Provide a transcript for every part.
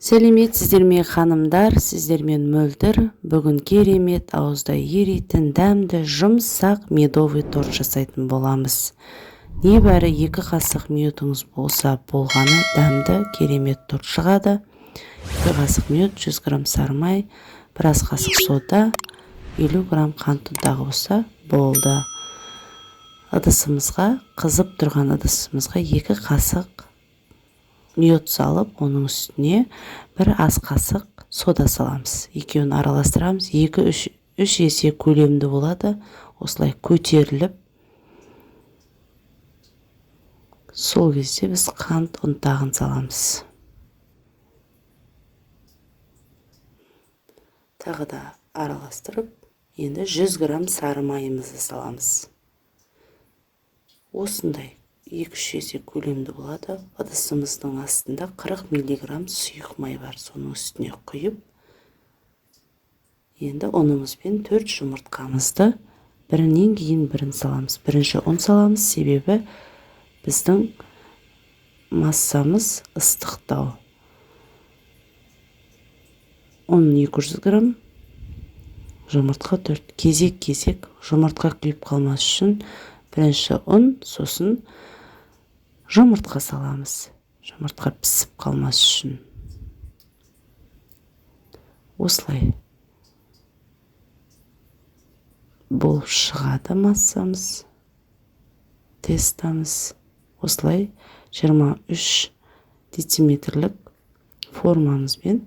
Сәлеметсіздер ме ханымдар, сіздермен мөлдір. Бүгін керемет, ауызда еритін, дәмді, жұмсақ медовый торт жасайтын боламыз. Небәрі 2 қасық медіңіз болса болғаны дәмді керемет торт шығады. 2 қасық мед, 100 грамм сармай, біраз қасық сода, 50 грамм қант ұнтағы болса болды. Ыдысымызға, қызып тұрған ыдысымызға 2 қасық мед салып, оның үстіне бір ас қасық сода саламыз. Екеуін араластырамыз. 2-3 есе көлемді болады. Осылай көтеріліп, сол кезде біз қант ұнтағын саламыз. Тағы да араластырып, енді 100 грамм сары майымызды саламыз. Осындай 2-3 есе көлемді болады. Ыдысымыздың астында 40 миллиграмм сұйық май бар. Соның үстіне құйып, енді ұнымызбен 4 жұмыртқамызды бірінен кейін бірін саламыз. Бірінші ұн саламыз, себебі біздің массамыз ыстықтау. Ұн 200 грамм, жұмыртқа 4. Кезек-кезек жұмыртқа күйіп қалмас үшін бірінші ұн, сосын жұмыртқа саламыз. Жұмыртқа пісіп қалмас үшін. Осылай болып шығады массамыз, тестамыз. Осылай 23 дециметрлік формамызбен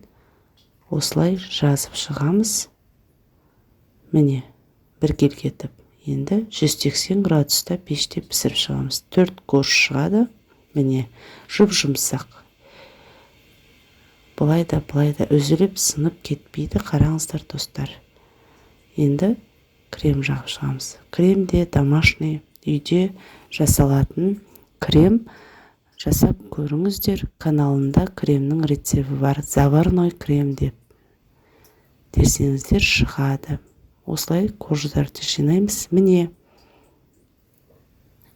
осылай жазып шығамыз. Міне, бір келгетіп. Енді 180 градуста пеште пісіріп шығамыз. 4 корж шығады. Міне, жұп-жұмсақ. Бұлай да үзіліп, сынып кетпейді. Қараңыздар, достар. Енді крем жағып шығамыз. Крем де домашний, үйде жасалатын крем жасап көріңіздер. Каналында кремнің рецепті бар. Заварной крем деп десеңіздер шығады. Осылай корждарды жинаймыз. Міне,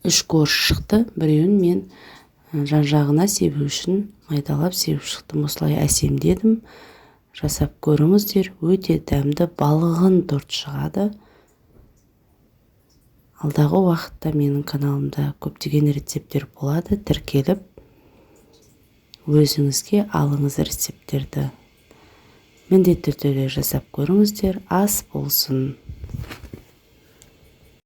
3 корж шықты. Біреуін мен жан-жағына себу үшін майдалап себіп шықтым. Осылай әсемдедім. Жасап көріңіздер. Өте дәмді балығын торт шығады. Алдағы уақытта менің каналымда көптеген рецепттер болады. Тіркеліп, өзіңізге алыңыз рецепттерді. Міндетті түрде жасап көріңіздер. Ас болсын.